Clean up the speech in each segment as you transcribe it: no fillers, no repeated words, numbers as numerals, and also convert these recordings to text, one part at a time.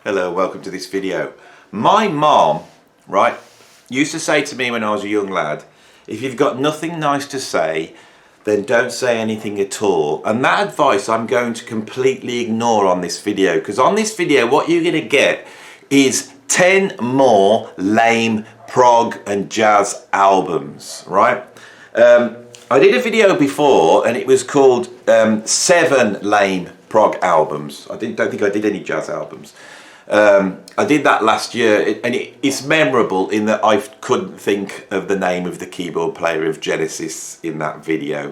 Hello, welcome to this video. My mom, right, used to say to me when I was a young lad, if you've got nothing nice to say, then don't say anything at all. And that advice I'm going to completely ignore on this video, because on this video what you're going to get is 10 more lame prog and jazz albums, right? I did a video before and it was called 7 lame prog albums. I don't think I did any jazz albums. I did that last year, and it's memorable in that I couldn't think of the name of the keyboard player of Genesis in that video,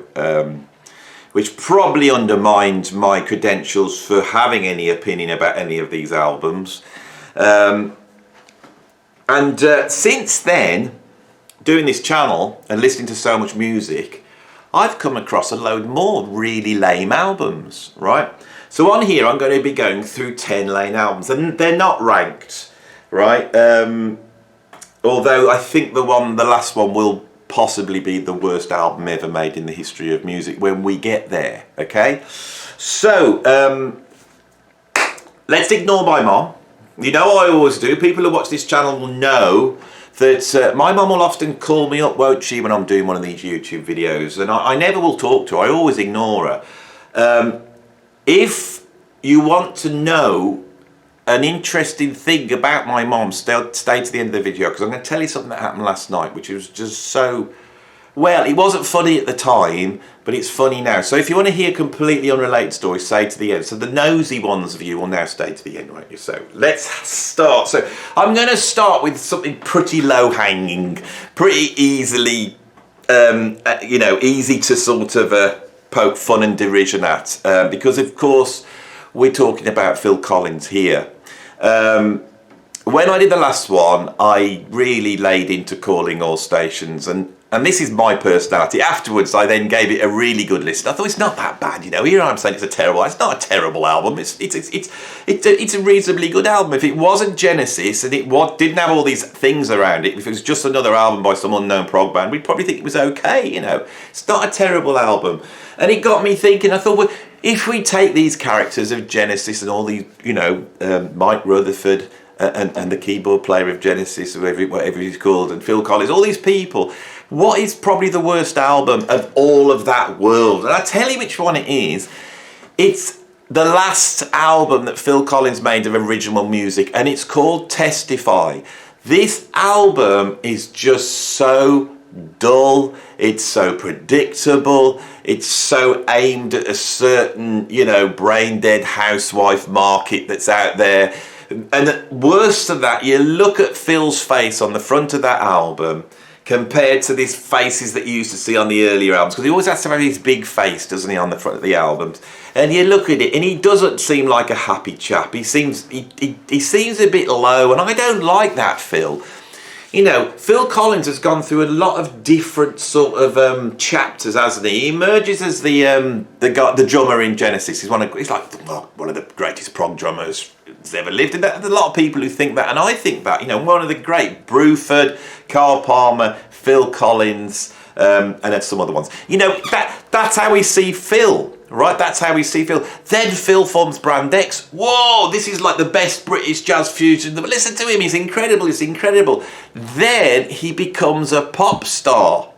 which probably undermined my credentials for having any opinion about any of these albums. Since then, doing this channel and listening to so much music, I've come across a load more really lame albums, right? So on here, I'm going to be going through 10 lame albums, and they're not ranked, right? Although I think the last one will possibly be the worst album ever made in the history of music when we get there, okay? So, let's ignore my mom. You know I always do. People who watch this channel will know that my mum will often call me up, won't she, when I'm doing one of these YouTube videos, and I never will talk to her. I always ignore her. If you want to know an interesting thing about my mom, stay to the end of the video, because I'm going to tell you something that happened last night, which was just so... Well, it wasn't funny at the time, but it's funny now. So if you want to hear completely unrelated stories, stay to the end. So the nosy ones of you will now stay to the end, won't you? So let's start. So I'm going to start with something pretty low-hanging, pretty easily, easy to sort of poke fun and derision at, because of course we're talking about Phil Collins here. When I did the last one, I really laid into calling all stations, and this is my personality. Afterwards, I then gave it a really good listen. I thought it's not that bad, you know. Here I'm saying it's not a terrible album. It's a reasonably good album. If it wasn't Genesis and didn't have all these things around it, if it was just another album by some unknown prog band, we'd probably think it was okay, you know. It's not a terrible album. And it got me thinking. I thought, well, if we take these characters of Genesis and all these, you know, Mike Rutherford and the keyboard player of Genesis, whatever he's called, and Phil Collins, all these people, what is probably the worst album of all of that world? And I'll tell you which one it is. It's the last album that Phil Collins made of original music, and it's called Testify. This album is just so dull, it's so predictable, it's so aimed at a certain, you know, brain-dead housewife market that's out there. And worse than that, you look at Phil's face on the front of that album compared to these faces that you used to see on the earlier albums, because he always has to have his big face, doesn't he, on the front of the albums, and you look at it and he doesn't seem like a happy chap. He seems a bit low, and I don't like that Phil. You know, Phil Collins has gone through a lot of different sort of chapters, hasn't he? He emerges as the drummer in Genesis. He's like one of the greatest prog drummers that's ever lived. And there's a lot of people who think that, and I think that, you know, one of the great, Bruford, Carl Palmer, Phil Collins, and then some other ones. You know, that's how we see Phil. Right, that's how we see Phil. Then Phil forms Brand X. Whoa, this is like the best British jazz fusion. Listen to him, he's incredible, he's incredible. Then he becomes a pop star.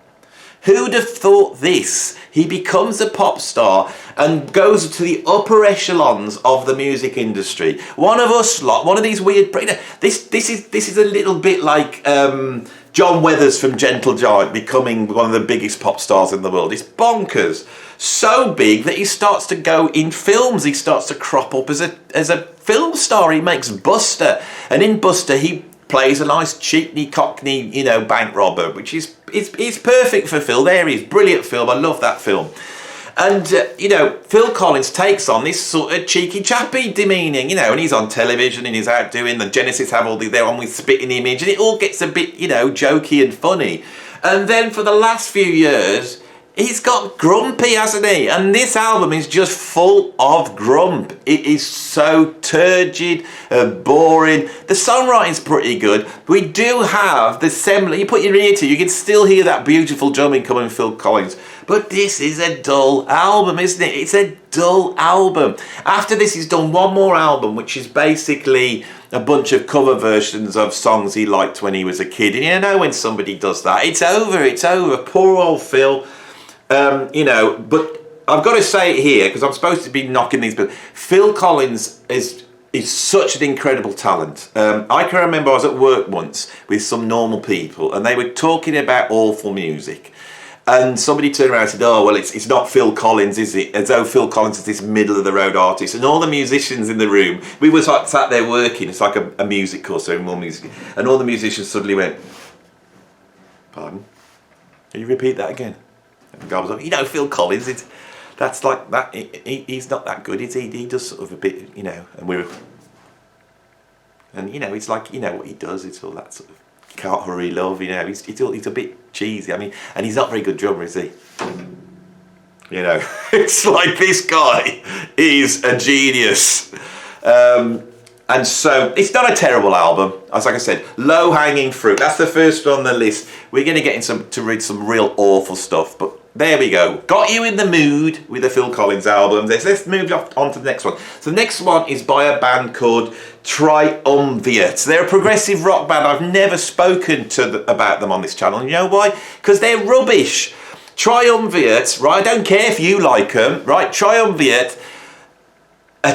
Who'd have thought this? He becomes a pop star and goes to the upper echelons of the music industry. One of these weird... This is a little bit like John Weathers from Gentle Giant becoming one of the biggest pop stars in the world. It's bonkers. So big that he starts to go in films. He starts to crop up as a film star. He makes Buster, and in Buster he plays a nice cheeky cockney, you know, bank robber, which is perfect for Phil. There he is, brilliant film. I love that film. And you know, Phil Collins takes on this sort of cheeky chappy demeaning, you know, and he's on television and he's out doing the Genesis have all they're on with Spitting Image, and it all gets a bit, you know, jokey and funny. And then for the last few years, he's got grumpy, hasn't he? And this album is just full of grump. It is so turgid and boring. The songwriting's pretty good. We do have the semblance. You put your ear to, you can still hear that beautiful drumming coming from Phil Collins. But this is a dull album, isn't it? It's a dull album. After this, he's done one more album, which is basically a bunch of cover versions of songs he liked when he was a kid. And you know when somebody does that, it's over. Poor old Phil. But I've got to say it here, because I'm supposed to be knocking these, but Phil Collins is such an incredible talent. I can remember I was at work once with some normal people, and they were talking about awful music. And somebody turned around and said, oh, well, it's not Phil Collins, is it? As though Phil Collins is this middle-of-the-road artist. And all the musicians in the room, we were like sat there working, it's like a music course, so more music. And all the musicians suddenly went, pardon? Can you repeat that again? And the guy was like, Phil Collins, that's like that. He's not that good, is he? He does sort of a bit, and we're... And, it's like, what he does, it's all that sort of can't hurry love, he's a bit cheesy. I mean, and he's not a very good drummer, is he? It's like this guy is a genius. And so it's not a terrible album. As like I said, low-hanging fruit. That's the first one on the list. We're going to get to read some real awful stuff, but there we go. Got you in the mood with the Phil Collins album. Let's move on to the next one. So the next one is by a band called Triumvirat. They're a progressive rock band. I've never spoken about them on this channel. You know why? Because they're rubbish. Triumvirat, right? I don't care if you like them, right? Triumvirat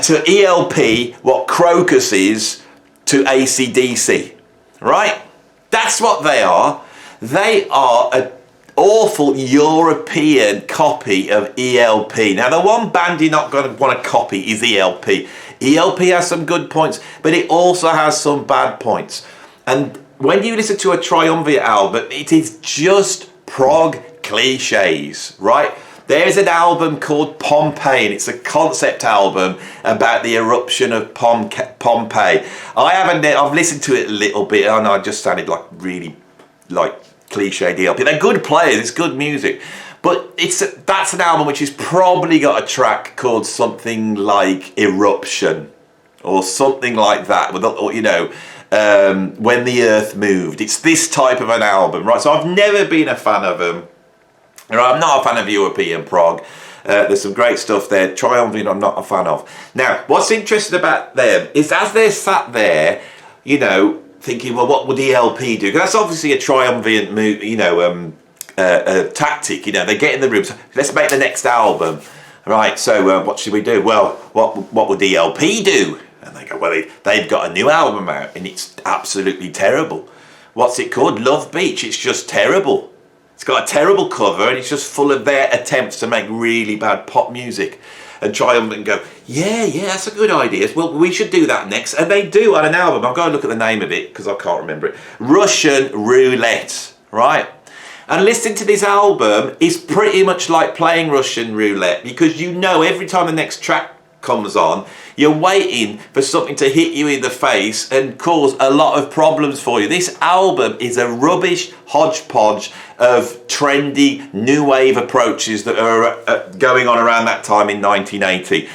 to ELP what Crocus is to AC/DC, right? That's what they are. They are an awful European copy of ELP. Now, the one band you're not going to want to copy is ELP. ELP has some good points, but it also has some bad points. And when you listen to a Triumvirat album, it is just prog cliches, right? There's an album called Pompeii, and it's a concept album about the eruption of Pompeii. I've listened to it a little bit, and I just sounded like really cliche DLP. They're good players, it's good music, but that's an album which has probably got a track called something like Eruption, or something like that, When the Earth Moved. It's this type of an album, right? So I've never been a fan of them. I'm not a fan of European prog. There's some great stuff there. Triumvirate, I'm not a fan of. Now, what's interesting about them is as they're sat there, thinking, well, what would ELP do? Because that's obviously a triumvirate move, a tactic. They get in the room. So let's make the next album, right? So what should we do? Well, what would ELP do? And they go, well, they've got a new album out, and it's absolutely terrible. What's it called? Love Beach. It's just terrible. It's got a terrible cover, and it's just full of their attempts to make really bad pop music. And Triumvirate and go, yeah, that's a good idea. Well, we should do that next. And they do on an album. I've got to look at the name of it because I can't remember it. Russian Roulette, right? And listening to this album is pretty much like playing Russian Roulette, because every time the next track comes on, you're waiting for something to hit you in the face and cause a lot of problems for you. This album is a rubbish hodgepodge of trendy new wave approaches that are going on around that time in 1980.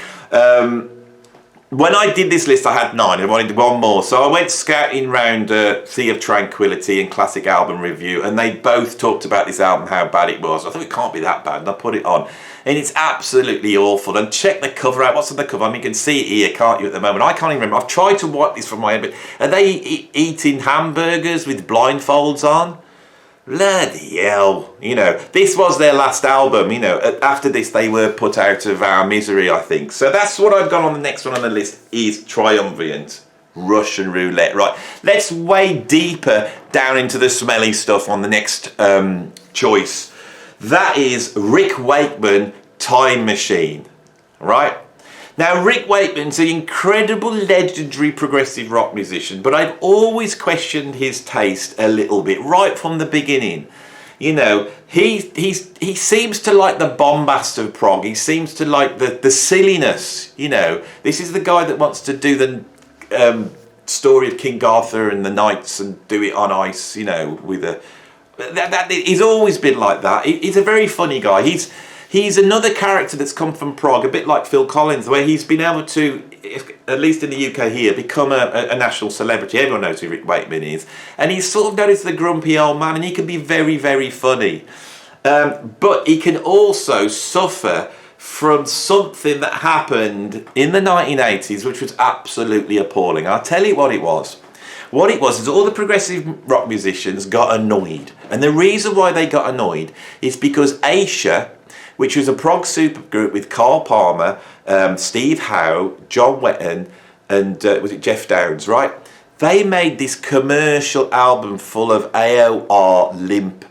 When I did this list, I had 9. I wanted one more. So I went scouting round Sea of Tranquility and Classic Album Review, and they both talked about this album, how bad it was. I thought it can't be that bad, and I put it on. And it's absolutely awful. And check the cover out. What's on the cover? I mean, you can see it here, can't you, at the moment? I can't even remember. I've tried to wipe this from my head, but are they eating hamburgers with blindfolds on? Bloody hell. This was their last album. After this, they were put out of our misery, I think. So that's what I've got on the next one on the list is Triumvirate, Russian Roulette. Right, let's wade deeper down into the smelly stuff on the next choice. That is Rick Wakeman, Time Machine, right? Now, Rick Wakeman's an incredible, legendary progressive rock musician, but I've always questioned his taste a little bit, right from the beginning. He seems to like the bombast of prog. He seems to like the silliness, This is the guy that wants to do the story of King Arthur and the knights and do it on ice, with a He's always been like that. He's a very funny guy. He's another character that's come from Prog, a bit like Phil Collins, where he's been able to, at least in the UK here, become a national celebrity. Everyone knows who Rick Wakeman is. And he's sort of known as the grumpy old man, and he can be very, very funny. But he can also suffer from something that happened in the 1980s, which was absolutely appalling. I'll tell you what it was. What it was is all the progressive rock musicians got annoyed. And the reason why they got annoyed is because Asia, which was a prog supergroup with Carl Palmer, Steve Howe, John Wetton, and was it Jeff Downes, right? They made this commercial album full of AOR limp,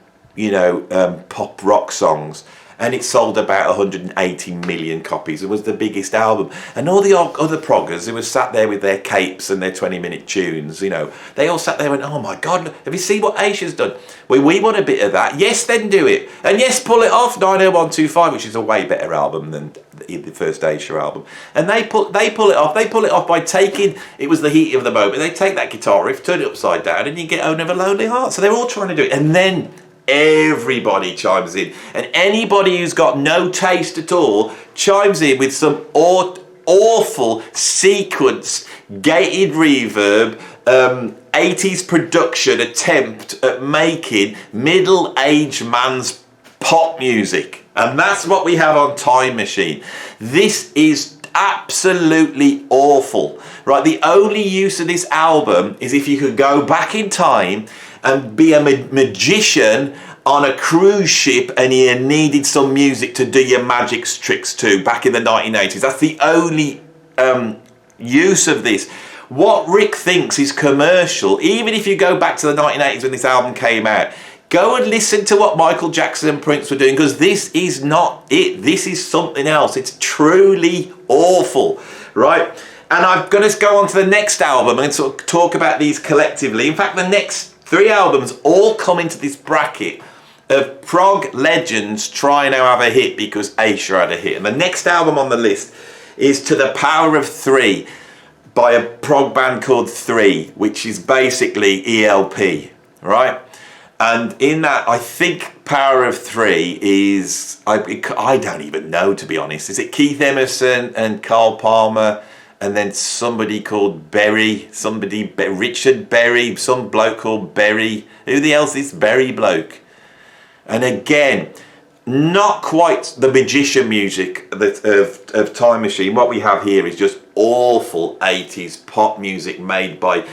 pop rock songs. And it sold about 180 million copies. It was the biggest album. And all the other proggers who were sat there with their capes and their 20-minute tunes, they all sat there and went, oh my God, have you seen what Asia's done? Well, we want a bit of that. Yes, then do it. And yes, pull it off, 90125, which is a way better album than the first Asia album. And they pull it off. They pull it off by taking, it was the heat of the moment, they take that guitar riff, turn it upside down, and you get Own of a Lonely Heart. So they're all trying to do it. And then everybody chimes in, and anybody who's got no taste at all chimes in with some awful sequence, gated reverb, 80s production attempt at making middle-aged man's pop music. And that's what we have on Time Machine. This is absolutely awful, right? The only use of this album is if you could go back in time and be a magician on a cruise ship and you needed some music to do your magic tricks to back in the 1980s. That's the only use of this. What Rick thinks is commercial, even if you go back to the 1980s when this album came out, go and listen to what Michael Jackson and Prince were doing, because this is not it. This is something else. It's truly awful, right? And I'm going to go on to the next album and sort of talk about these collectively. In fact, the next 3 albums all come into this bracket of prog legends trying to have a hit because Asia had a hit. And the next album on the list is To the Power of 3 by a prog band called 3, which is basically ELP, right? And in that, I think Power of 3 is, I don't even know, to be honest. Is it Keith Emerson and Carl Palmer? And then somebody called Berry, Richard Berry, some bloke called Berry. Who the hell's this Berry bloke? And again, not quite the magician music of Time Machine. What we have here is just awful 80s pop music made by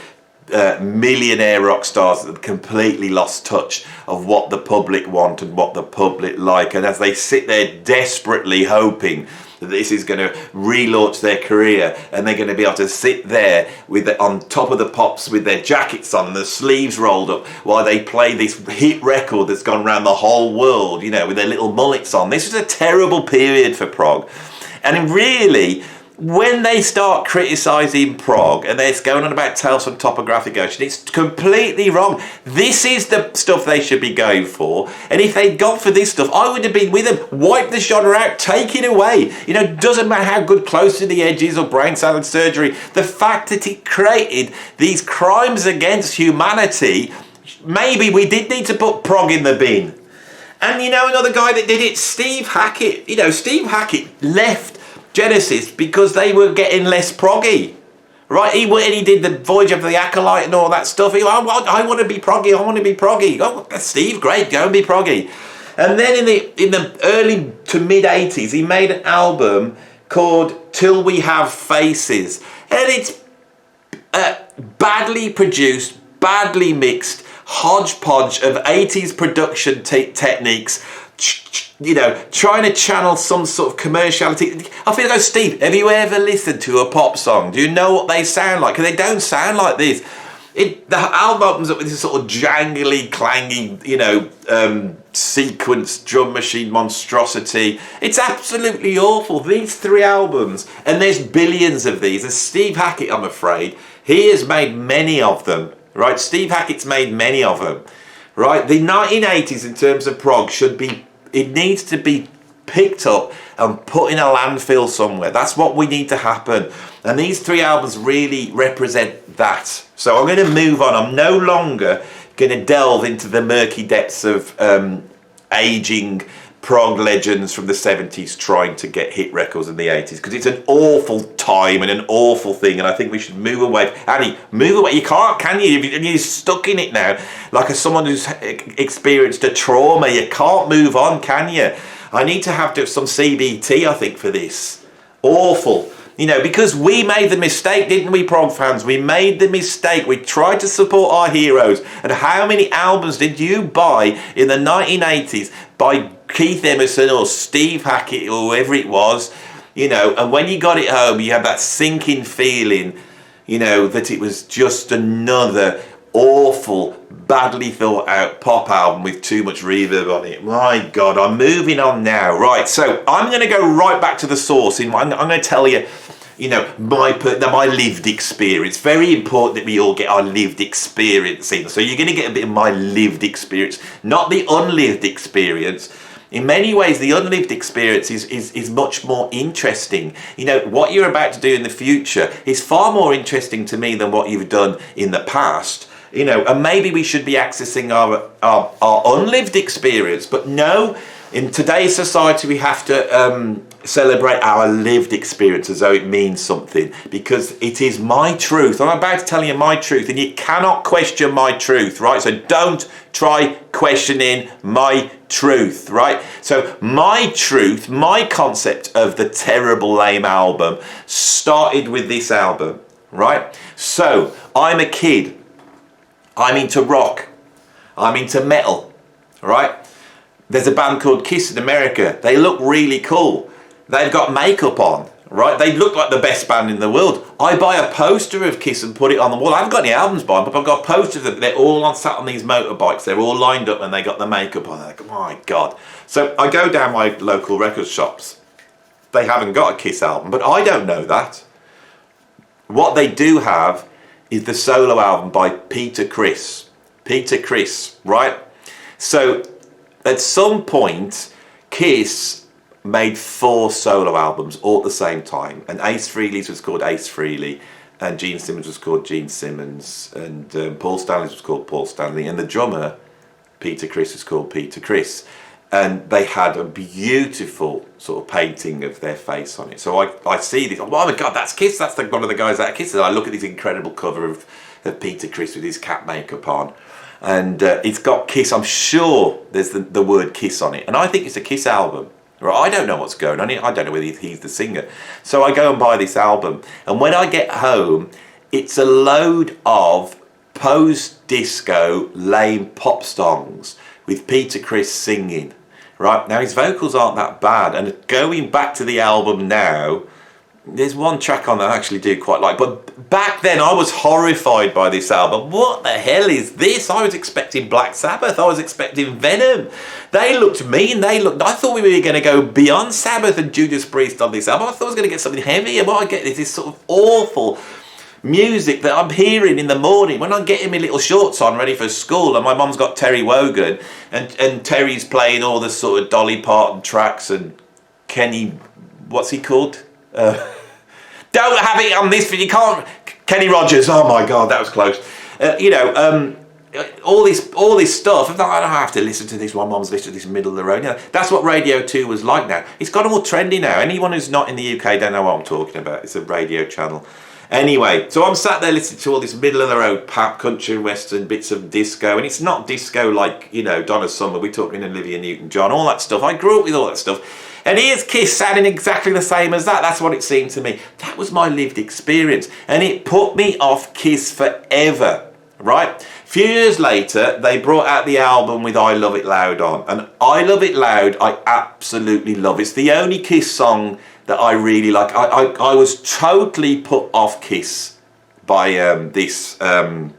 millionaire rock stars that have completely lost touch of what the public want and what the public like. And as they sit there desperately hoping that this is going to relaunch their career, and they're going to be able to sit there on top of the pops with their jackets on and the sleeves rolled up while they play this hit record that's gone around the whole world, with their little mullets on. This was a terrible period for prog. And really, when they start criticising prog and they're going on about Tales from Topographic Ocean, it's completely wrong. This is the stuff they should be going for. And if they'd gone for this stuff, I would have been with them. Wipe the genre out, take it away. Doesn't matter how good Close to the Edge is or Brain Salad Surgery. The fact that it created these crimes against humanity, maybe we did need to put prog in the bin. And another guy that did it, Steve Hackett. Steve Hackett left Genesis because they were getting less proggy, right? He did the Voyage of the Acolyte and all that stuff. I want to be proggy. I want to be proggy. Oh, Steve, great, go and be proggy. And then in the early to mid 80s, he made an album called Till We Have Faces, and it's badly produced, badly mixed hodgepodge of 80s production techniques. Trying to channel some sort of commerciality. I feel like, Steve, have you ever listened to a pop song? Do you know what they sound like? Because they don't sound like this. The album opens up with this sort of jangly, clangy, sequence drum machine monstrosity. It's absolutely awful. These 3 albums, and there's billions of these. And Steve Hackett, I'm afraid, he has made many of them. Right? Steve Hackett's made many of them. Right? The 1980s in terms of prog it needs to be picked up and put in a landfill somewhere. That's what we need to happen. And these 3 albums really represent that. So I'm going to move on. I'm no longer going to delve into the murky depths of aging prog legends from the 70s trying to get hit records in the 80s, because it's an awful time and an awful thing, and I think we should move away. Annie, move away. You can't, can you? You're stuck in it now, like as someone who's experienced a trauma. You can't move on, can you? I need to have some CBT, I think, for this. Awful. You know, because we made the mistake, didn't we, prog fans? We made the mistake. We tried to support our heroes. And how many albums did you buy in the 1980s by Keith Emerson or Steve Hackett or whoever it was? You know, and when you got it home, you had that sinking feeling, you know, that it was just another awful, badly thought out pop album with too much reverb on it. My God, I'm moving on now. Right, so I'm going to go right back to the source. I'm going to tell you, you know, my lived experience. Very important that we all get our lived experience in. So you're going to get a bit of my lived experience, not the unlived experience. In many ways, the unlived experience is much more interesting. You know, what you're about to do in the future is far more interesting to me than what you've done in the past. You know, and maybe we should be accessing our unlived experience. But no, in today's society, we have to celebrate our lived experience as though it means something, because it is my truth. I'm about to tell you my truth, and you cannot question my truth, right? So don't try questioning my truth, right? So my truth, my concept of the terrible lame album started with this album, right? So I'm a kid. I'm into rock. I'm into metal, right? There's a band called Criss in America. They look really cool. They've got makeup on, right? They look like the best band in the world. I buy a poster of Criss and put it on the wall. I haven't got any albums by them, but I've got posters of them. They're all sat on these motorbikes. They're all lined up and they got the makeup on. I'm like, oh my God. So I go down my local record shops. They haven't got a Criss album, but I don't know that. What they do have is the solo album by Peter Criss. Peter Criss, right? So at some point, Criss made 4 solo albums all at the same time. And Ace Frehley's was called Ace Frehley, and Gene Simmons was called Gene Simmons, and Paul Stanley's was called Paul Stanley, and the drummer, Peter Criss, was called Peter Criss. And they had a beautiful sort of painting of their face on it. So I see this, oh my God, that's Criss, that's one of the guys that Criss. And I look at this incredible cover of Peter Criss with his cat makeup on. And it's got Criss, I'm sure there's the word Criss on it. And I think it's a Criss album. Right? I don't know what's going on. I don't know whether he's the singer. So I go and buy this album. And when I get home, it's a load of post-disco lame pop songs with Peter Criss singing. Right, now his vocals aren't that bad, and going back to the album now, there's one track on that I actually do quite like, but back then I was horrified by this album. What the hell is this? I was expecting Black Sabbath, I was expecting Venom. They looked mean, I thought we were going to go beyond Sabbath and Judas Priest on this album. I thought I was going to get something heavier. What I get is this sort of awful music that I'm hearing in the morning when I'm getting my little shorts on ready for school, and my mum's got Terry Wogan, and Terry's playing all the sort of Dolly Parton tracks and Kenny, what's he called? Don't have it on this, you can't, Kenny Rogers, oh my God, that was close. All this stuff, I don't have to listen to this, my mum's listening to this middle of the road. You know, that's what Radio 2 was like now. It's got all trendy now. Anyone who's not in the UK don't know what I'm talking about. It's a radio channel. Anyway, so I'm sat there listening to all this middle of the road pop, country and western, bits of disco, and it's not disco like, you know, Donna Summer, we're talking Olivia Newton-John, all that stuff. I grew up with all that stuff. And here's Criss sounding exactly the same as that. That's what it seemed to me. That was my lived experience. And it put me off Criss forever, right? A few years later, they brought out the album with I Love It Loud on. And I Love It Loud, I absolutely love. It's the only Criss song that I really like. I was totally put off Criss by this album.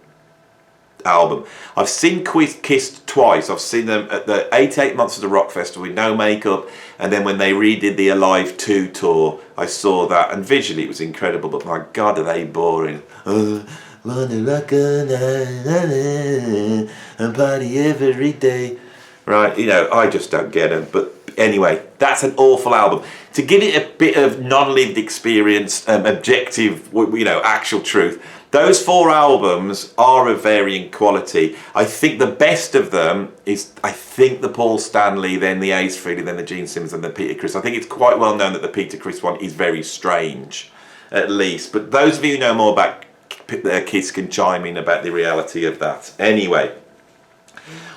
I've seen Criss twice. I've seen them at the 88 Months of the Rock Festival with no makeup, and then when they redid the Alive 2 tour, I saw that, and visually it was incredible, but my God, are they boring. Wanna rock all night and party every day. Right, you know, I just don't get them, but anyway, that's an awful album. To give it a bit of non-lived experience, objective, you know, actual truth, Those 4 albums are of varying quality. I think the best of them is, I think, the Paul Stanley, then the Ace Frehley, then the Gene Simmons, and the Peter Criss. I think it's quite well known that the Peter Criss one is very strange, at least. But those of you who know more about Kiss can chime in about the reality of that. Anyway,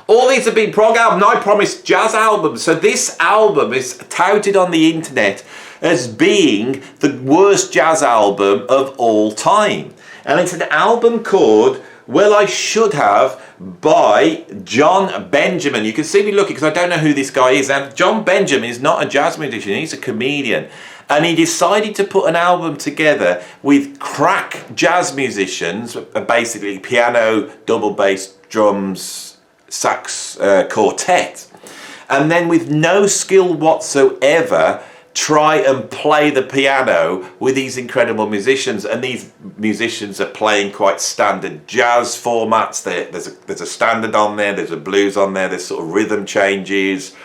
all these have been prog albums. I promised jazz albums. So this album is touted on the internet as being the worst jazz album of all time. And it's an album called Well I Should Have by John Benjamin. You can see me looking because I don't know who this guy is. And John Benjamin is not a jazz musician, he's a comedian. And he decided to put an album together with crack jazz musicians, basically piano, double bass, drums, sax quartet. And then with no skill whatsoever, try and play the piano with these incredible musicians, and these musicians are playing quite standard jazz formats. There's a standard on there, there's a blues on there, there's sort of rhythm changes,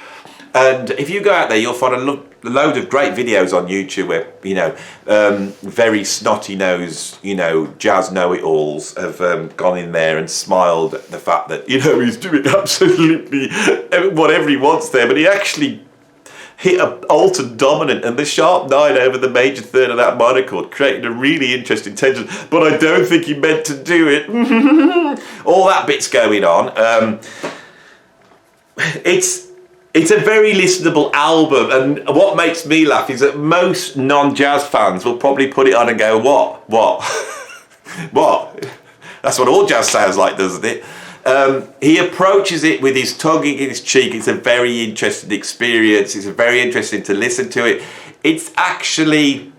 and if you go out there you'll find a load of great videos on YouTube where, you know, very snotty-nosed, you know, jazz know-it-alls have gone in there and smiled at the fact that, you know, he's doing absolutely whatever he wants there, but he actually hit an altered dominant and the sharp 9 over the major third of that minor chord, creating a really interesting tension, but I don't think he meant to do it. All that bit's going on. It's a very listenable album, and what makes me laugh is that most non-jazz fans will probably put it on and go, what? What? That's what all jazz sounds like, doesn't it? He approaches it with his tongue in his cheek. It's a very interesting experience. It's very interesting to listen to it. It's actually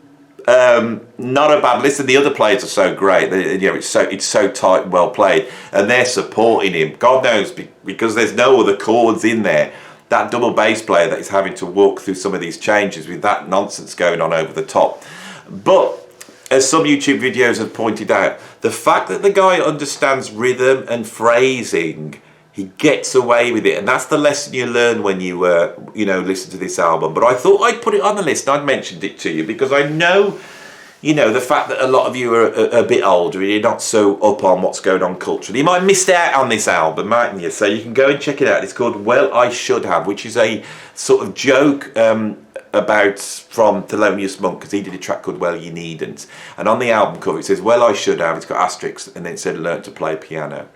not a bad listen. The other players are so great. You know, it's so tight and well played, and they're supporting him. God knows, because there's no other chords in there. That double bass player that is having to walk through some of these changes with that nonsense going on over the top. But as some YouTube videos have pointed out, the fact that the guy understands rhythm and phrasing, he gets away with it, and that's the lesson you learn when you you know, listen to this album. But I thought I'd put it on the list. I'd mentioned it to you because I know, you know, the fact that a lot of you are a bit older, you're not so up on what's going on culturally. You might have missed out on this album, mightn't you? So you can go and check it out. It's called Well I Should Have, which is a sort of joke from Thelonious Monk, because he did a track called Well You Needn't, and on the album cover it says Well I Should Have, it's got asterisks, and then it said Learn to Play Piano.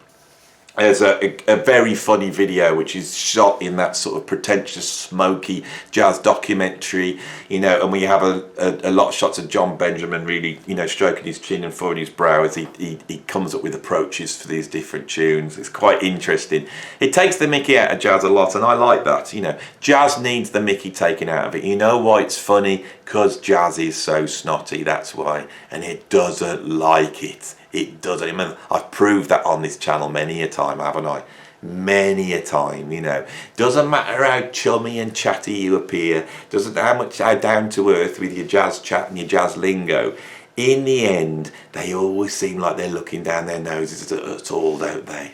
There's a very funny video which is shot in that sort of pretentious, smoky jazz documentary, you know, and we have a lot of shots of John Benjamin really, you know, stroking his chin and furrowing his brow as he comes up with approaches for these different tunes. It's quite interesting. It takes the mickey out of jazz a lot, and I like that. You know, jazz needs the mickey taken out of it. You know why it's funny? Because jazz is so snotty, that's why, and it doesn't like it. It doesn't. I mean, I've proved that on this channel many a time, haven't I? Many a time, you know. Doesn't matter how chummy and chatty you appear. Doesn't matter how down to earth with your jazz chat and your jazz lingo. In the end, they always seem like they're looking down their noses at all, don't they?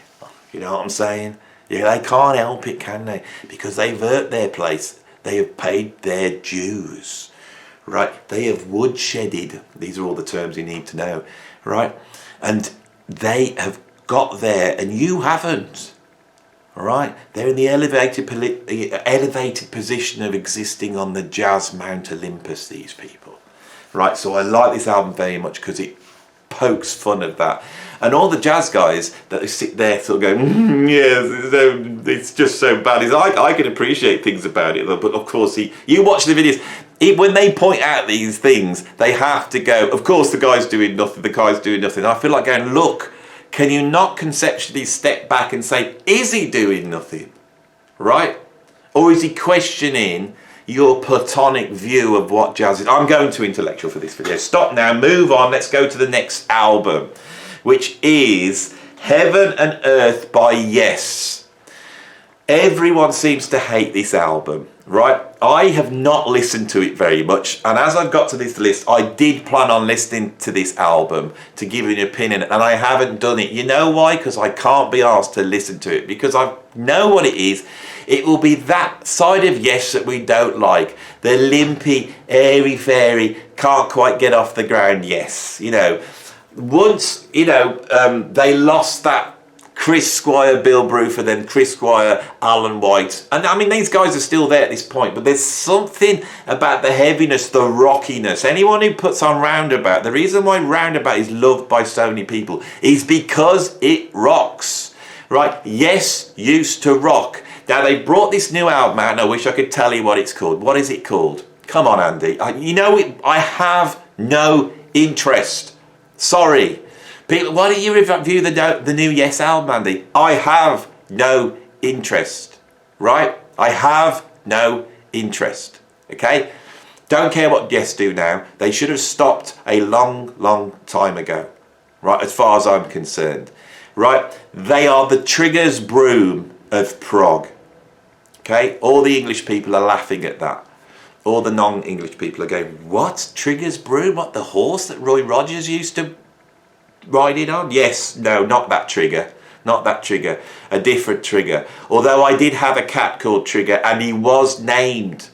You know what I'm saying? Yeah, they can't help it, can they? Because they've earned their place. They have paid their dues, right? They have woodshedded. These are all the terms you need to know, right? And they have got there, and you haven't. All right, they're in the elevated position of existing on the jazz Mount Olympus. These people, right? So I like this album very much because it pokes fun at that, and all the jazz guys that sit there sort of going, it's just so bad. I can appreciate things about it, though, but of course, you watch the videos. When they point out these things, they have to go, of course the guy's doing nothing, And I feel like going, look, can you not conceptually step back and say, is he doing nothing? Right? Or is he questioning your platonic view of what jazz is? I'm going too intellectual for this video. Stop now, move on, let's go to the next album, which is Heaven and Earth by Yes. Everyone seems to hate this album, right? I have not listened to it very much, and as I've got to this list, I did plan on listening to this album to give you an opinion, and I haven't done it. You know why? Because I can't be asked to listen to it, because I know what it is. It will be that side of Yes that we don't like. The limpy, airy-fairy, can't quite get off the ground Yes, you know. once, they lost that Criss Squire, Bill Bruford, then Criss Squire, Alan White. And I mean, these guys are still there at this point, but there's something about the heaviness, the rockiness. Anyone who puts on Roundabout, the reason why Roundabout is loved by so many people is because it rocks, right? Yes, used to rock. Now, they brought this new album out, and I wish I could tell you what it's called. What is it called? Come on, Andy. I have no interest. Sorry. People, why don't you review the new Yes album, Andy? I have no interest, right? I have no interest, okay? Don't care what Yes do now. They should have stopped a long, long time ago, right, as far as I'm concerned, right? They are the Triggers broom of prog, okay? All the English people are laughing at that. All the non-English people are going, what? Triggers broom? What, the horse that Roy Rogers used to ride it on? Yes, no, not that Trigger. Not that Trigger. A different Trigger. Although I did have a cat called Trigger, and he was named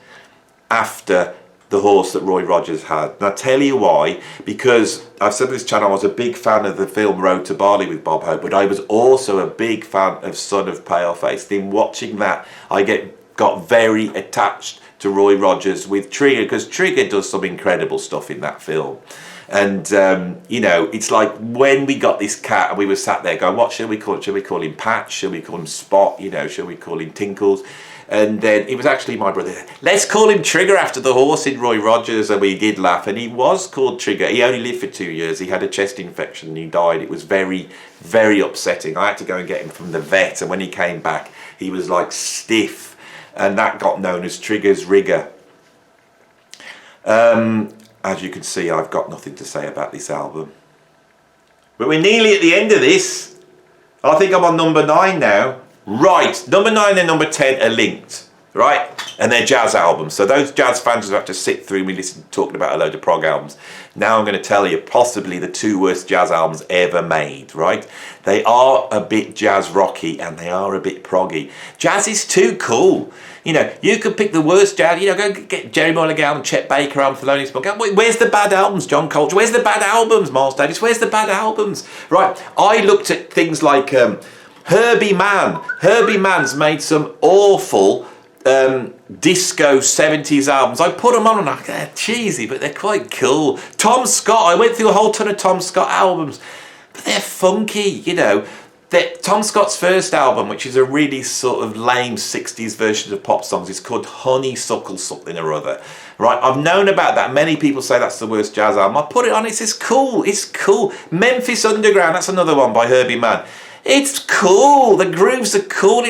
after the horse that Roy Rogers had. And I'll tell you why. Because I've said on this channel, I was a big fan of the film Road to Barley with Bob Hope, but I was also a big fan of Son of Paleface. In watching that, I got very attached to Roy Rogers with Trigger, because Trigger does some incredible stuff in that film. And it's like when we got this cat and we were sat there going, what shall we call it? Shall we call him Patch? Shall we call him Spot? Shall we call him Tinkles? And then it was actually my brother, let's call him Trigger after the horse in Roy Rogers. And we did laugh, and he was called Trigger. He only lived for 2 years. He had a chest infection and he died. It was very, very upsetting. I had to go and get him from the vet, and when he came back, he was like stiff, and that got known as Trigger's Rigger. As you can see, I've got nothing to say about this album. But we're nearly at the end of this. I think I'm on number 9 now. Right, number 9 and number 10 are linked, right? And they're jazz albums. So those jazz fans who have to sit through me talking about a load of prog albums, now I'm going to tell you possibly the 2 worst jazz albums ever made, right? They are a bit jazz rocky and they are a bit proggy. Jazz is too cool. You could pick the worst jazz, go get Jerry Mulligan and Chet Baker on Thelonious Monk. Where's the bad albums, John Coltrane? Where's the bad albums, Miles Davis? Where's the bad albums? Right, I looked at things like Herbie Mann. Herbie Mann's made some awful disco 70s albums. I put them on and they're cheesy, but they're quite cool. Tom Scott, I went through a whole ton of Tom Scott albums, but they're funky, Tom Scott's first album, which is a really sort of lame 60s version of pop songs, is called Honeysuckle something or other. Right, I've known about that. Many people say that's the worst jazz album. I put it on, it's cool. It's cool. Memphis Underground, that's another one by Herbie Mann. It's cool. The grooves are cool.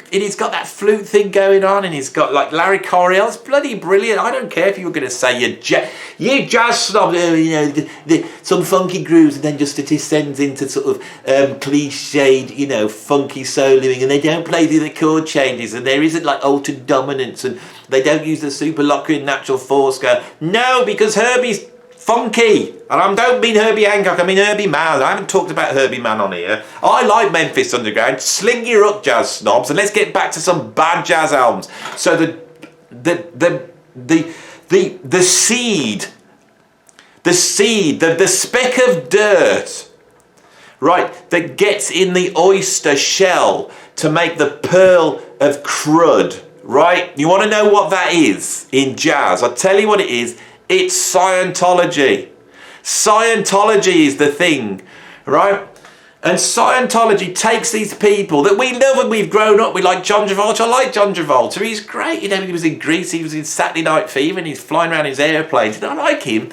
He's got that flute thing going on, and he's got like Larry Coryell. It's bloody brilliant. I don't care if you were going to say you jazz snob, some funky grooves, and then just it descends into sort of cliched, funky soloing, and they don't play the chord changes, and there isn't like altered dominance, and they don't use the super locker in natural four scale. No, because Herbie's funky. And I don't mean Herbie Hancock, I mean Herbie Mann. I haven't talked about Herbie Mann on here. I like Memphis Underground. Sling your up, jazz snobs, and let's get back to some bad jazz albums. So the seed, the speck of dirt, right, that gets in the oyster shell to make the pearl of crud, right? You want to know what that is in jazz? I'll tell you what it is. It's Scientology. Scientology is the thing, right? And Scientology takes these people that we love and we've grown up with, like John Travolta. I like John Travolta. He's great. He was in Greece. He was in Saturday Night Fever, and he's flying around his airplanes. I like him.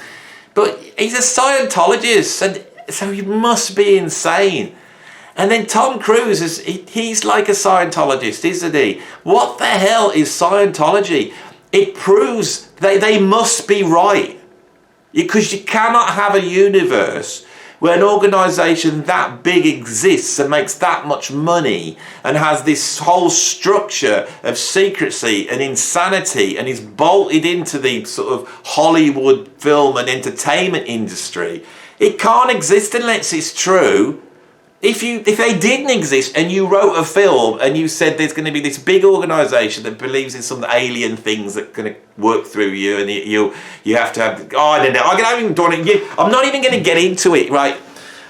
But he's a Scientologist, and so he must be insane. And then Tom Cruise, he's like a Scientologist, isn't he? What the hell is Scientology? It proves they must be right. Because you cannot have a universe where an organisation that big exists and makes that much money and has this whole structure of secrecy and insanity and is bolted into the sort of Hollywood film and entertainment industry. It can't exist unless it's true. If they didn't exist and you wrote a film and you said there's going to be this big organisation that believes in some alien things that are going to work through you, and you have to have, I don't know, I'm not even going to get into it, right?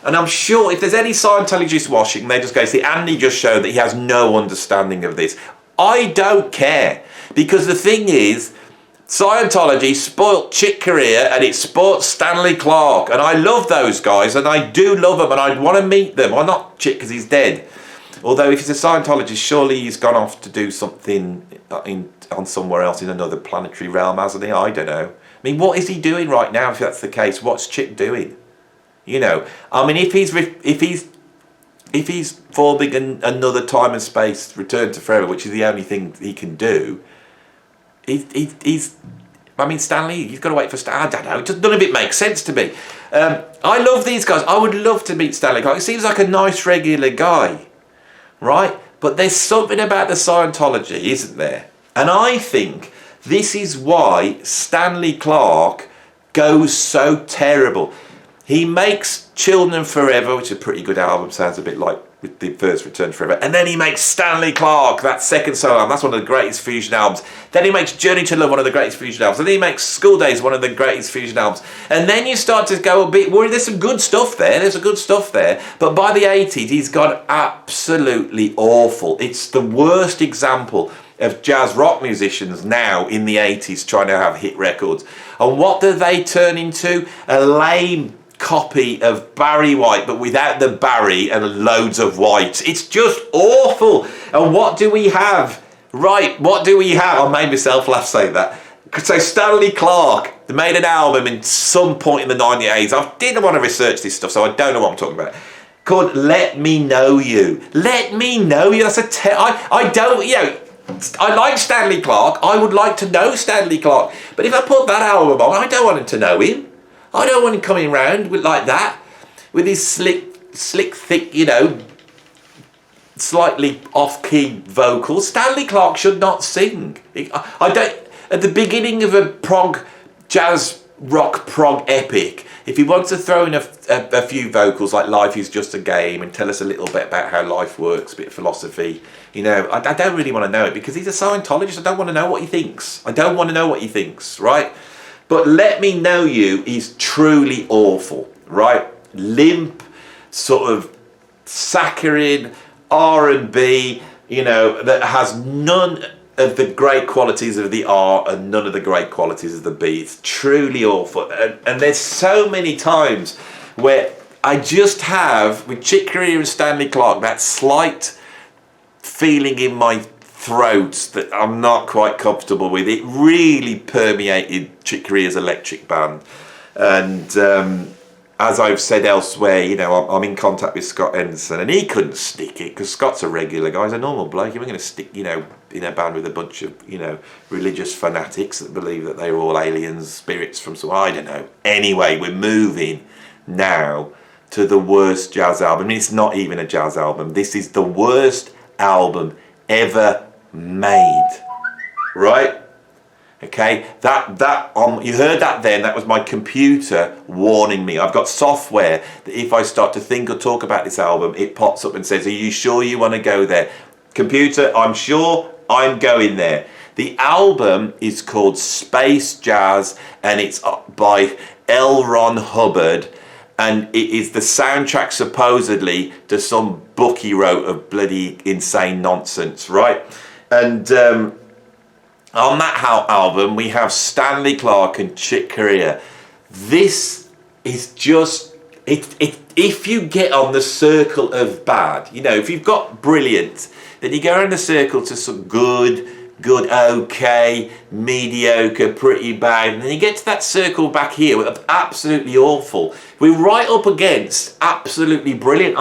And I'm sure if there's any Scientologists watching, they just go, see, Andy just showed that he has no understanding of this. I don't care. Because the thing is, Scientology spoilt Chick Corea and it spoilt Stanley Clarke. And I love those guys, and I do love them, and I want to meet them. Well, not Chick because he's dead. Although if he's a Scientologist, surely he's gone off to do something on somewhere else in another planetary realm, hasn't he? I don't know. I mean, what is he doing right now if that's the case? What's Chick doing? You know, I mean, if he's forming another time and space return to forever, which is the only thing he can do, he's I mean, Stanley, you've got to wait for I don't know, just none of it makes sense to me. I love these guys. I would love to meet Stanley Clarke. He seems like a nice, regular guy, right? But there's something about the Scientology, isn't there? And I think this is why Stanley Clarke goes so terrible. He makes Children Forever, which is a pretty good album, sounds a bit like the first Return to Forever. And then he makes Stanley Clarke, that second solo album, that's one of the greatest fusion albums. Then he makes Journey to Love, one of the greatest fusion albums. And then he makes School Days, one of the greatest fusion albums. And then you start to go a bit worried. There's some good stuff there. There's some good stuff there. But by the 80s, he's gone absolutely awful. It's the worst example of jazz rock musicians now in the 80s trying to have hit records. And what do they turn into? A lame copy of Barry White, but without the Barry and loads of white. It's just awful. And what do we have? Right, what do we have? I made myself laugh saying that. So Stanley Clarke made an album in some point in the 98s. I didn't want to research this stuff, so I don't know what I'm talking about. Called Let Me Know You. Let Me Know You. That's I don't, you know, I like Stanley Clarke. I would like to know Stanley Clarke. But if I put that album on, I don't want him to know him. I don't want him coming around with like that, with his slick, thick, you know, slightly off-key vocals. Stanley Clarke should not sing. I don't. At the beginning of a prog, jazz rock prog epic, if he wants to throw in a few vocals like "Life Is Just a Game" and tell us a little bit about how life works, a bit of philosophy, you know, I don't really want to know it because he's a Scientologist. I don't want to know what he thinks. I don't want to know what he thinks, right? But Let Me Know You is truly awful, right? Limp, sort of saccharine R&B, you know, that has none of the great qualities of the R and none of the great qualities of the B. It's truly awful. And there's so many times where I just have, with Chick Corea and Stanley Clarke, that slight feeling in my throat that I'm not quite comfortable with. It really permeated Chick Corea's electric band. And as I've said elsewhere, you know, I'm in contact with Scott Ensign, and he couldn't stick it because Scott's a regular guy. He's a normal bloke. He wasn't going to stick, you know, in a band with a bunch of, you know, religious fanatics that believe that they're all aliens, spirits from some, I don't know. Anyway, we're moving now to the worst jazz album. I mean, it's not even a jazz album. This is the worst album ever made, right? Okay, you heard that then. That was my computer warning me. I've got software that if I start to think or talk about this album, it pops up and says, are you sure you want to go there? Computer, I'm sure I'm going there. The album is called Space Jazz, and it's by L. Ron Hubbard, and it is the soundtrack supposedly to some book he wrote of bloody insane nonsense, right? And on that album, we have Stanley Clarke and Chick Corea. This is just, if you get on the circle of bad, you know, if you've got brilliant, then you go around the circle to some good, okay, mediocre, pretty bad, and then you get to that circle back here with absolutely awful. We're right up against absolutely brilliant.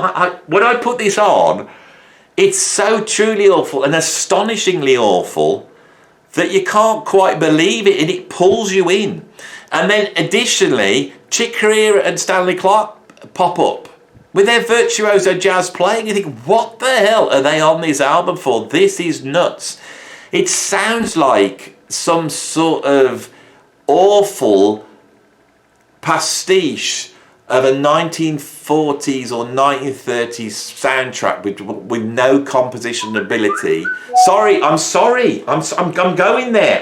When I put this on, it's so truly awful and astonishingly awful that you can't quite believe it, and it pulls you in. And then additionally, Chick Corea and Stanley Clarke pop up with their virtuoso jazz playing. You think, what the hell are they on this album for? This is nuts. It sounds like some sort of awful pastiche of a 1940s or 1930s soundtrack with no composition ability. I'm going there.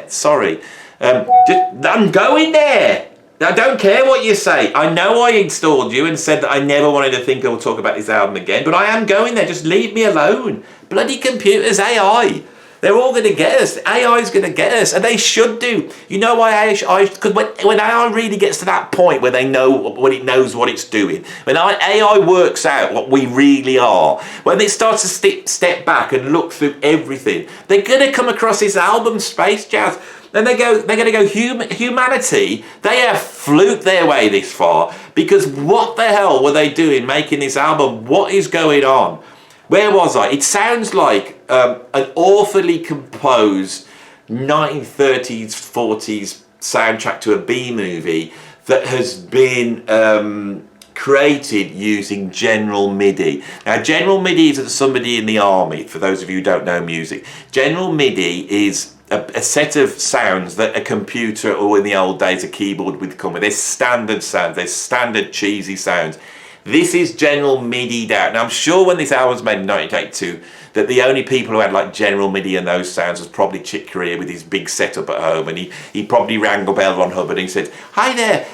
Sorry. I'm going there. I don't care what you say. I know I installed you and said that I never wanted to think or talk about this album again, but I am going there. Just leave me alone. Bloody computers, AI. They're all going to get us. AI is going to get us, and they should do. You know why because when AI really gets to that point where they know when it knows what it's doing, when AI works out what we really are, when it starts to step back and look through everything, they're going to come across this album, Space Jazz. Then they're going to go, humanity, they have fluked their way this far, because what the hell were they doing making this album? What is going on? Where was I? It sounds like an awfully composed 1930s, 40s soundtrack to a B-movie that has been created using General MIDI. Now, General MIDI is somebody in the army, for those of you who don't know music. General MIDI is a set of sounds that a computer, or in the old days a keyboard, would come with. There's standard sounds, there's standard cheesy sounds. This is General MIDI'd out. Now, I'm sure when this album was made in 1982, that the only people who had like General MIDI and those sounds was probably Chick Corea with his big setup at home, and he probably rang up L. Ron Hubbard and he said, hi there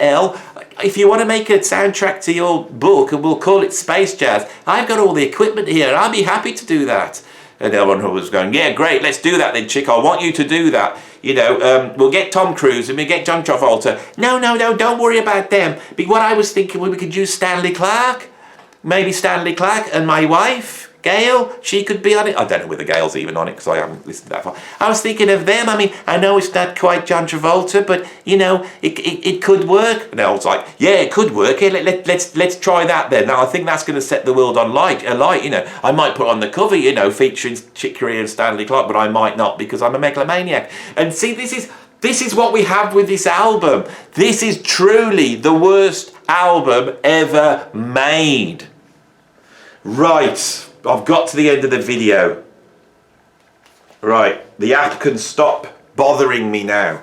L, if you want to make a soundtrack to your book and we'll call it Space Jazz, I've got all the equipment here, I'll be happy to do that. And L. Ron Hubbard was going, yeah, great, let's do that then, Chick, I want you to do that. You know, we'll get Tom Cruise and we'll get John Travolta. No, don't worry about them. But what I was thinking, we could use Stanley Clarke. Maybe Stanley Clarke and my wife, Gail, she could be on it. I don't know whether Gail's even on it because I haven't listened that far. I was thinking of them. I mean, I know it's not quite John Travolta, but, you know, it could work. And I was like, yeah, it could work. Yeah, let's try that then. Now, I think that's going to set the world alight. You know, I might put on the cover, you know, featuring Chick Corea and Stanley Clarke, but I might not because I'm a megalomaniac. And see, this is what we have with this album. This is truly the worst album ever made. Right, I've got to the end of the video. Right, the app can stop bothering me now.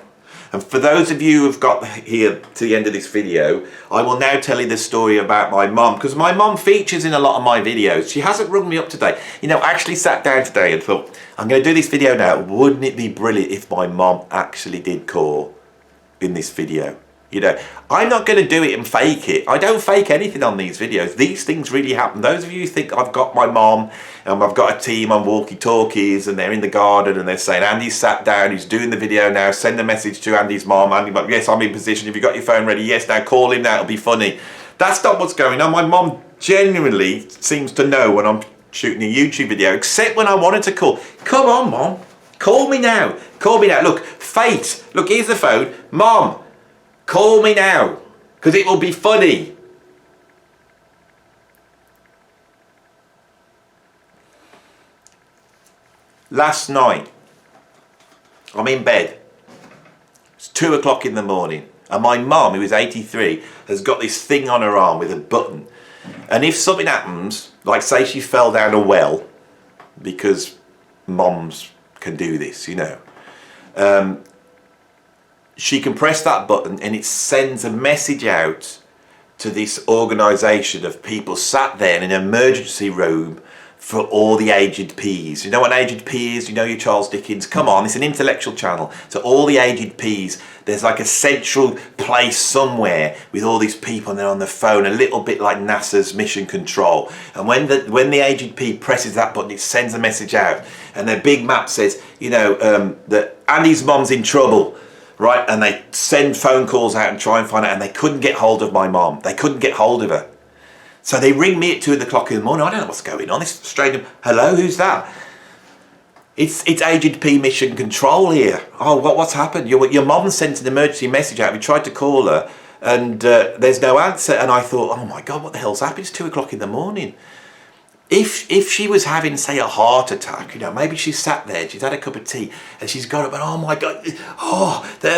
And for those of you who've got here to the end of this video, I will now tell you the story about my mum, because my mum features in a lot of my videos. She hasn't rung me up today. You know, I actually sat down today and thought, I'm going to do this video now. Wouldn't it be brilliant if my mum actually did call in this video? You know, I'm not going to do it and fake it. I don't fake anything on these videos. These things really happen. Those of you who think I've got my mom and I've got a team on walkie-talkies and they're in the garden and they're saying, Andy's sat down, he's doing the video now, send a message to Andy's mom. Andy, yes, I'm in position. Have you got your phone ready? Yes, now call him now, it'll be funny. That's not what's going on. My mom genuinely seems to know when I'm shooting a YouTube video, except when I wanted to call. Come on, Mom. Call me now. Call me now. Look, fate. Look, here's the phone. Mom. Call me now, because it will be funny. Last night, I'm in bed. It's 2 o'clock in the morning, and my mum, who is 83, has got this thing on her arm with a button. And if something happens, like say she fell down a well, because mums can do this, you know, she can press that button and it sends a message out to this organisation of people sat there in an emergency room for all the aged Ps. You know what an aged P is? You know your Charles Dickens? Come on, it's an intellectual channel. So all the aged Ps, there's like a central place somewhere with all these people and they're on the phone, a little bit like NASA's mission control. And when the aged P presses that button, it sends a message out. And their big map says, you know, that Andy's mum's in trouble. Right, and they send phone calls out and try and find out, and they couldn't get hold of my mom. They couldn't get hold of her. So they ring me at 2 o'clock in the morning. I don't know what's going on. This straight up, hello, who's that? It's Agent P Mission Control here. Oh, what's happened? Your mom sent an emergency message out. We tried to call her, and there's no answer. And I thought, oh my God, what the hell's happened? It's 2 o'clock in the morning. If she was having, say, a heart attack, you know, maybe she's sat there, she's had a cup of tea, and she's got up and, oh my God,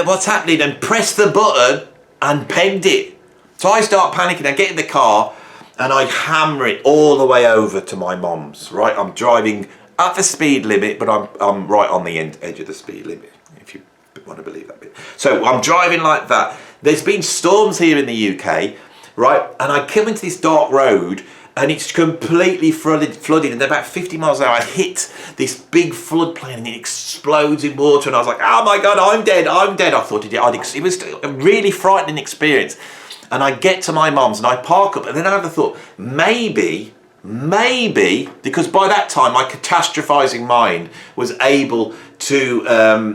what's happening? And pressed the button and pegged it. So I start panicking, I get in the car, and I hammer it all the way over to my mum's, right? I'm driving at the speed limit, but I'm right on the edge of the speed limit, if you want to believe that bit. So I'm driving like that. There's been storms here in the UK, right? And I come into this dark road, and it's completely flooded, and about 50 miles an hour I hit this big floodplain and it explodes in water, and I was like, oh my God, I'm dead. I thought it was a really frightening experience. And I get to my mum's and I park up, and then I have the thought, maybe, because by that time my catastrophizing mind was able to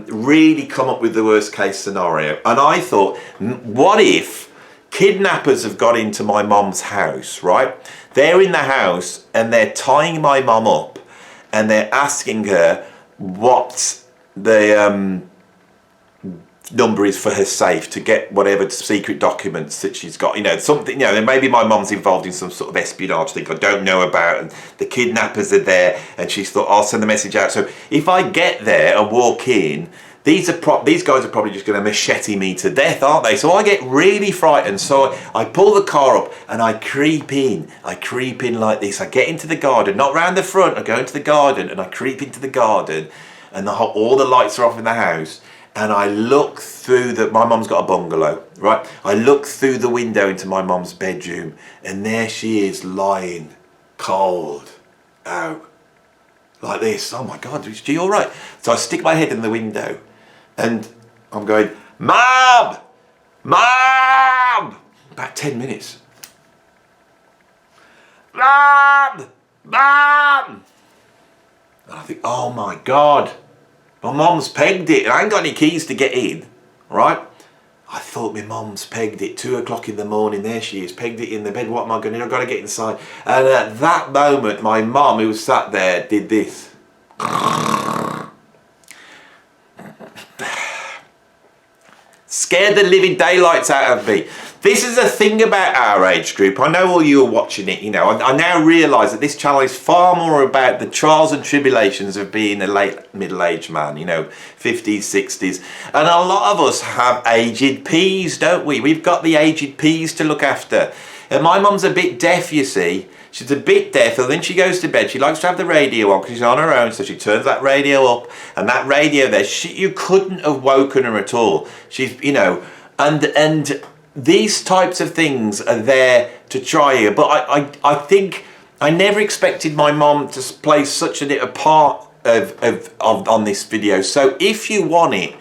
really come up with the worst case scenario. And I thought, what if kidnappers have got into my mum's house, right? They're in the house and they're tying my mum up and they're asking her what the number is for her safe to get whatever secret documents that she's got, you know, something, you know, maybe my mum's involved in some sort of espionage thing I don't know about, and the kidnappers are there, and she's thought, I'll send the message out. So if I get there and walk in, these guys are probably just going to machete me to death, aren't they? So I get really frightened. So I pull the car up and I creep in. I creep in like this. I get into the garden, not round the front. I go into the garden and I creep into the garden, and all the lights are off in the house. And I look through my mum's got a bungalow, right? I look through the window into my mum's bedroom, and there she is lying cold out like this. Oh my God, is she all right? So I stick my head in the window and I'm going, Mum! Mum! About 10 minutes. Mum! Mum! And I think, oh my God, my mum's pegged it, and I ain't got any keys to get in, right? I thought my mum's pegged it, 2 o'clock in the morning, there she is, pegged it in the bed, what am I going to do? I've got to get inside. And at that moment, my mum, who was sat there, did this. Scared the living daylights out of me. This is a thing about our age group. I know all you are watching it, you know. I now realise that this channel is far more about the trials and tribulations of being a late middle-aged man, you know, 50s, 60s. And a lot of us have aged Ps, don't we? We've got the aged Ps to look after. And my mum's a bit deaf, you see. She's a bit deaf, and then she goes to bed. She likes to have the radio on because she's on her own, so she turns that radio up. And that radio there, you couldn't have woken her at all. She's, you know, and these types of things are there to try you. But I think I never expected my mom to play such a part on this video. So if you want it,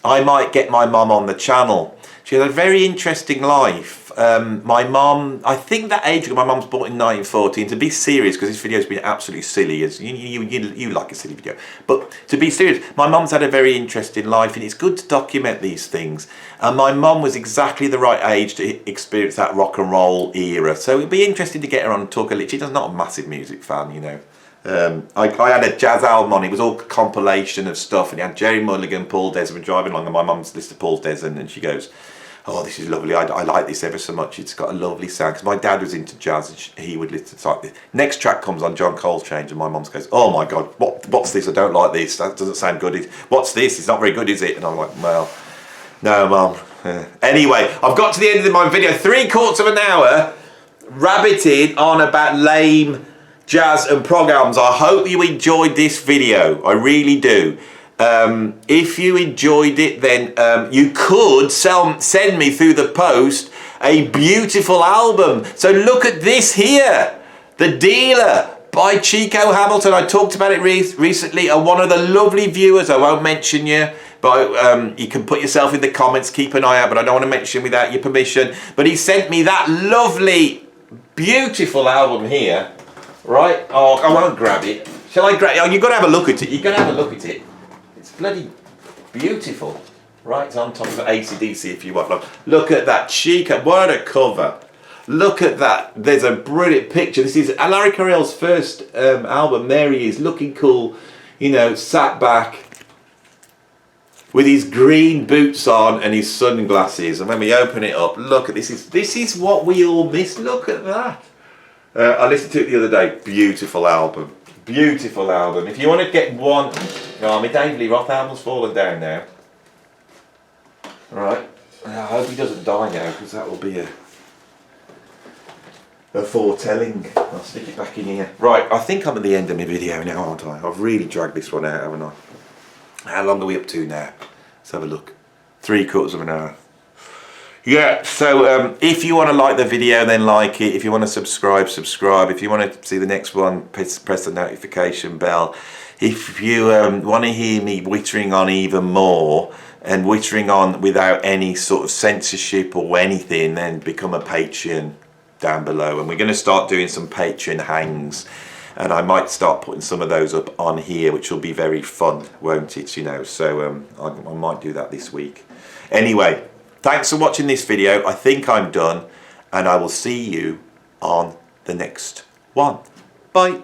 I might get my mum on the channel. She had a very interesting life. My mum, I think that age group, my mum's born in 1914. To be serious, because this video's been absolutely silly, as you like a silly video. But to be serious, my mum's had a very interesting life, and it's good to document these things. And my mum was exactly the right age to experience that rock and roll era. So it'd be interesting to get her on and talk a little. She's not a massive music fan, you know. I had a jazz album on. It was all a compilation of stuff, and it had Jerry Mulligan, Paul Desmond driving along, and my mum's list of Paul Desmond, and she goes, oh, this is lovely. I like this ever so much. It's got a lovely sound. Because my dad was into jazz, and he would listen to like this. Next track comes on, John Coltrane, and my mum goes, oh my God, what's this? I don't like this. That doesn't sound good. What's this? It's not very good, is it? And I'm like, well, no, Mum. Anyway, I've got to the end of my video. 3/4 of an hour rabbited on about lame jazz and prog albums. I hope you enjoyed this video. I really do. If you enjoyed it, then you could send me through the post a beautiful album. So look at this here, The Dealer by Chico Hamilton. I talked about it recently, and one of the lovely viewers, I won't mention you, but you can put yourself in the comments, keep an eye out, but I don't want to mention without your permission. But he sent me that lovely, beautiful album here, right? Oh, I won't grab it. Shall I grab it? Oh, you've got to have a look at it. You've got to have a look at it. It's bloody beautiful. Right, it's on top of AC/DC if you want. Look at that Chico. What a cover. Look at that. There's a brilliant picture. This is Larry Carrell's first album. There he is, looking cool, you know, sat back with his green boots on and his sunglasses. And when we open it up, look at this. This is what we all miss. Look at that. I listened to it the other day. Beautiful album. Beautiful album. If you want to get one... No, my David Lee Roth album's fallen down now. Right. I hope he doesn't die now, because that will be a foretelling. I'll stick it back in here. Right, I think I'm at the end of my video now, aren't I? I've really dragged this one out, haven't I? How long are we up to now? Let's have a look. 3/4 of an hour. Yeah, so if you want to like the video, then like it. If you want to subscribe, subscribe. If you want to see the next one, press the notification bell. If you want to hear me wittering on even more, and wittering on without any sort of censorship or anything, then become a Patreon down below. And we're going to start doing some Patreon hangs. And I might start putting some of those up on here, which will be very fun, won't it? You know, so I might do that this week. Anyway, thanks for watching this video. I think I'm done, and I will see you on the next one. Bye.